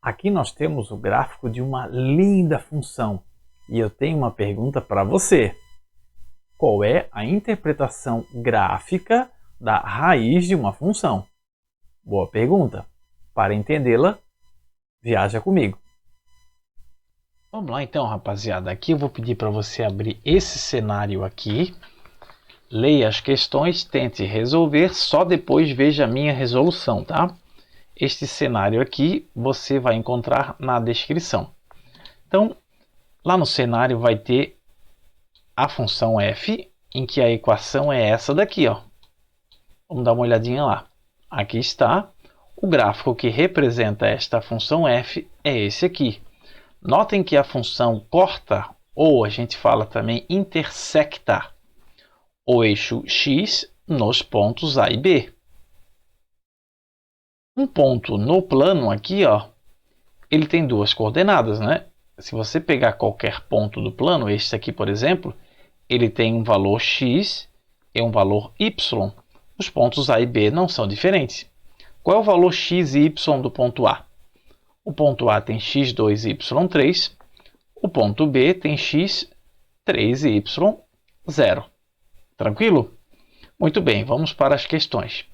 Aqui nós temos o gráfico de uma linda função e eu tenho uma pergunta para você. Qual é a interpretação gráfica da raiz de uma função? Boa pergunta. Para entendê-la, viaja comigo. Vamos lá então, rapaziada. Aqui eu vou pedir para você abrir esse cenário aqui. Leia as questões, tente resolver, só depois veja a minha resolução, tá? Este cenário aqui você vai encontrar na descrição. Então, lá no cenário vai ter a função f, em que a equação é essa daqui, ó. Vamos dar uma olhadinha lá. Aqui está. O gráfico que representa esta função f é esse aqui. Notem que a função corta, ou a gente fala também intersecta, o eixo x nos pontos A e B. Um ponto no plano aqui, ó, ele tem duas coordenadas, né? Se você pegar qualquer ponto do plano, este aqui, por exemplo, ele tem um valor x e um valor y. Os pontos A e B não são diferentes. Qual é o valor x e y do ponto A? O ponto A tem x2 e y3. O ponto B tem x3 e y0. Tranquilo? Muito bem, vamos para as questões.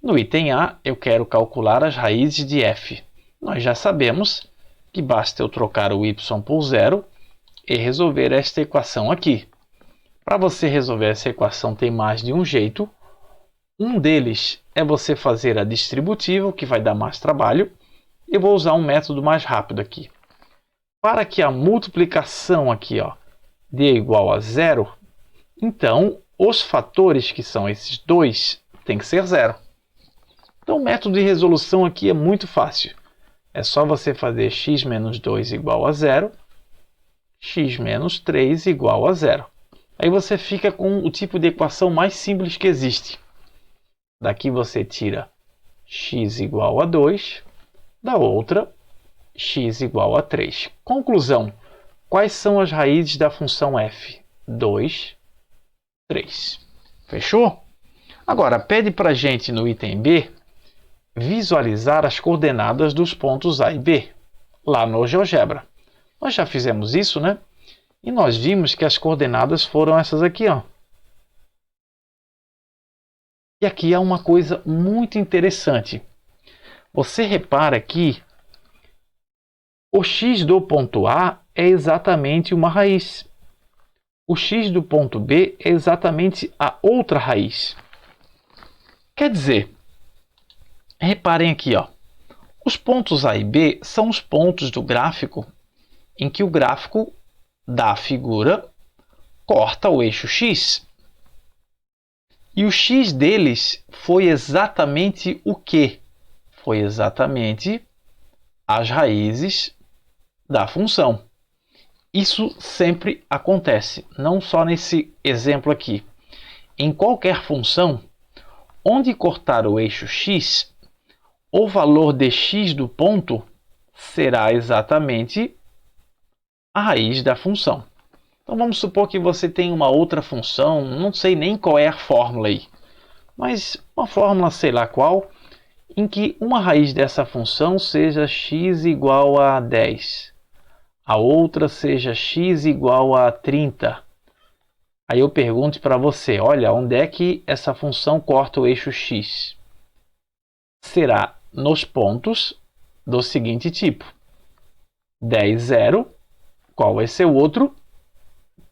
No item A, eu quero calcular as raízes de f. Nós já sabemos que basta eu trocar o y por 0 e resolver esta equação aqui. Para você resolver essa equação tem mais de um jeito. Um deles é você fazer a distributiva, o que vai dar mais trabalho. Eu vou usar um método mais rápido aqui. Para que a multiplicação aqui, ó, dê igual a 0, então os fatores que são esses dois tem que ser 0. Então o método de resolução aqui é muito fácil. É só você fazer x menos 2 igual a 0, x menos 3 igual a 0. Aí você fica com o tipo de equação mais simples que existe. Daqui você tira x igual a 2, da outra x igual a 3. Conclusão. Quais são as raízes da função f? 2, 3. Fechou? Agora, pede para a gente no item B visualizar as coordenadas dos pontos A e B, lá no GeoGebra. Nós já fizemos isso, né? E nós vimos que as coordenadas foram essas aqui, ó. E aqui há uma coisa muito interessante. Você repara que o x do ponto A é exatamente uma raiz. O x do ponto B é exatamente a outra raiz. Quer dizer, reparem aqui, ó, os pontos A e B são os pontos do gráfico em que o gráfico da figura corta o eixo x. E o x deles foi exatamente o quê? Foi exatamente as raízes da função. Isso sempre acontece, não só nesse exemplo aqui. Em qualquer função, onde cortar o eixo x, o valor de x do ponto será exatamente a raiz da função. Então vamos supor que você tem uma outra função, não sei nem qual é a fórmula aí, mas uma fórmula sei lá qual, em que uma raiz dessa função seja x igual a 10, a outra seja x igual a 30. Aí eu pergunto para você, olha, onde é que essa função corta o eixo x? Será nos pontos do seguinte tipo: 10, 0. Qual vai ser o outro?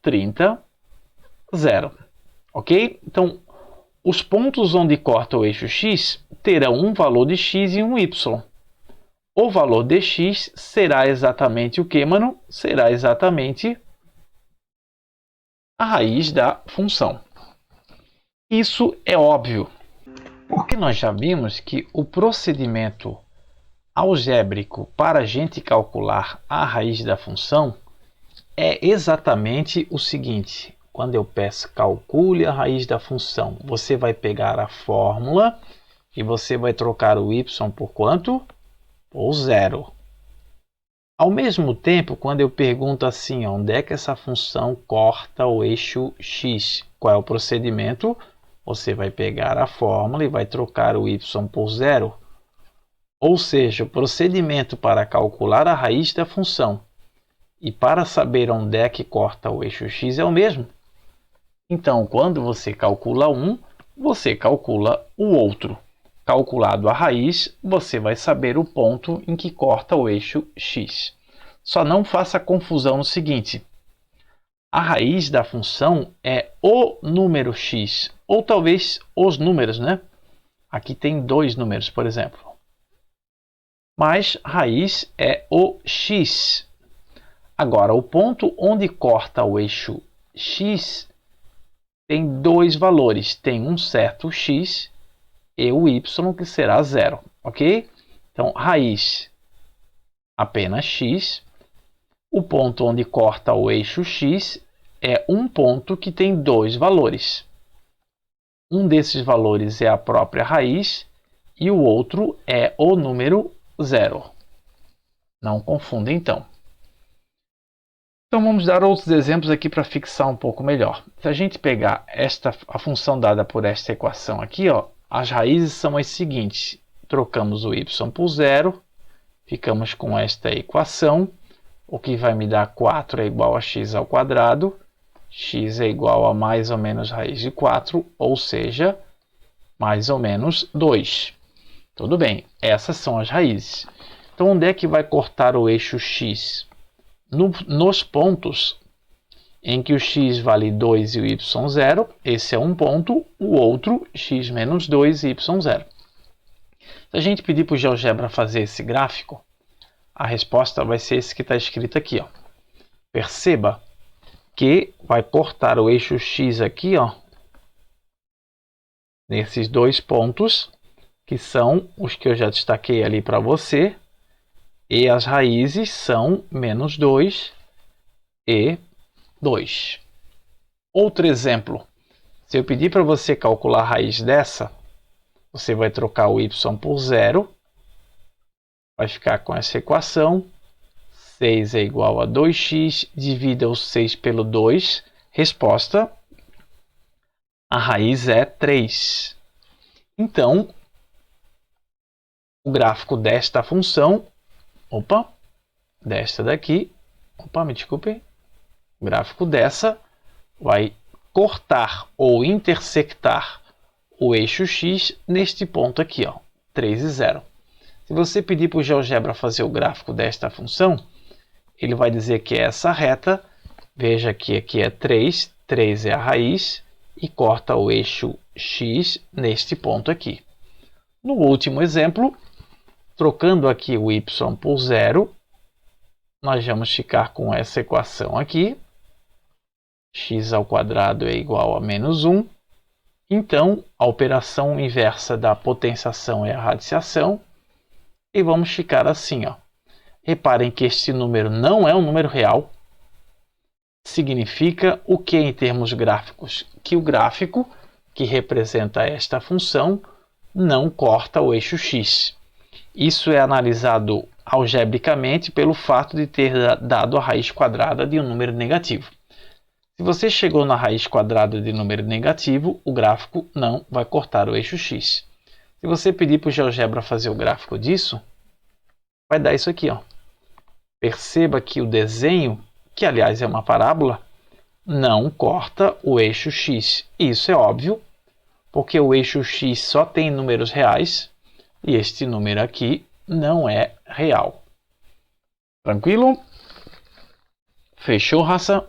30, 0. Ok? Então, os pontos onde corta o eixo x terão um valor de x e um y. O valor de x será exatamente o que, mano? Será exatamente a raiz da função. Isso é óbvio, porque nós já vimos que o procedimento algébrico para a gente calcular a raiz da função é exatamente o seguinte. Quando eu peço calcule a raiz da função, você vai pegar a fórmula e você vai trocar o y por quanto? Por 0. Ao mesmo tempo, quando eu pergunto assim, onde é que essa função corta o eixo x? Qual é o procedimento? Você vai pegar a fórmula e vai trocar o y por 0. Ou seja, o procedimento para calcular a raiz da função e para saber onde é que corta o eixo x é o mesmo. Então, quando você calcula um, você calcula o outro. Calculado a raiz, você vai saber o ponto em que corta o eixo x. Só não faça confusão no seguinte: a raiz da função é o número x, ou talvez os números, né? Aqui tem dois números, por exemplo. Mas raiz é o x. Agora, o ponto onde corta o eixo x tem dois valores. Tem um certo x e o y, que será zero. Ok? Então, raiz apenas x. O ponto onde corta o eixo x é um ponto que tem dois valores. Um desses valores é a própria raiz e o outro é o número zero. Não confunda, então. Então, vamos dar outros exemplos aqui para fixar um pouco melhor. Se a gente pegar a função dada por esta equação aqui, ó, as raízes são as seguintes. Trocamos o y por zero, ficamos com esta equação, o que vai me dar 4 é igual a x ao quadrado, x é igual a mais ou menos raiz de 4, ou seja, mais ou menos 2. Tudo bem, essas são as raízes. Então, onde é que vai cortar o eixo x? Nos pontos em que o x vale 2 e o y 0, esse é um ponto, o outro x menos 2 e y 0. Se a gente pedir para o GeoGebra fazer esse gráfico, a resposta vai ser esse que está escrito aqui, ó. Perceba que vai cortar o eixo x aqui, ó, nesses dois pontos, que são os que eu já destaquei ali para você, e as raízes são menos 2 e 2. Outro exemplo, se eu pedir para você calcular a raiz dessa, você vai trocar o y por zero, vai ficar com essa equação, 6 é igual a 2x, divida o 6 pelo 2, resposta, a raiz é 3. Então, o gráfico desta função, desta daqui, me desculpem, o gráfico dessa vai cortar ou intersectar o eixo x neste ponto aqui, ó, 3 e 0. Se você pedir para o GeoGebra fazer o gráfico desta função, ele vai dizer que é essa reta, veja que aqui é 3, 3 é a raiz, e corta o eixo x neste ponto aqui. No último exemplo, trocando aqui o y por zero, nós vamos ficar com essa equação aqui, x ao quadrado é igual a menos 1. Então, a operação inversa da potenciação é a radiciação, e vamos ficar assim, ó. Reparem que este número não é um número real. Significa o que em termos gráficos? Que o gráfico que representa esta função não corta o eixo x. Isso é analisado algebricamente pelo fato de ter dado a raiz quadrada de um número negativo. Se você chegou na raiz quadrada de número negativo, o gráfico não vai cortar o eixo x. Se você pedir para o GeoGebra fazer o gráfico disso, vai dar isso aqui, ó. Perceba que o desenho, que aliás é uma parábola, não corta o eixo x. Isso é óbvio, porque o eixo x só tem números reais e este número aqui não é real. Tranquilo? Fechou, raça?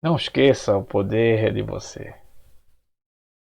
Não esqueça, o poder é de você.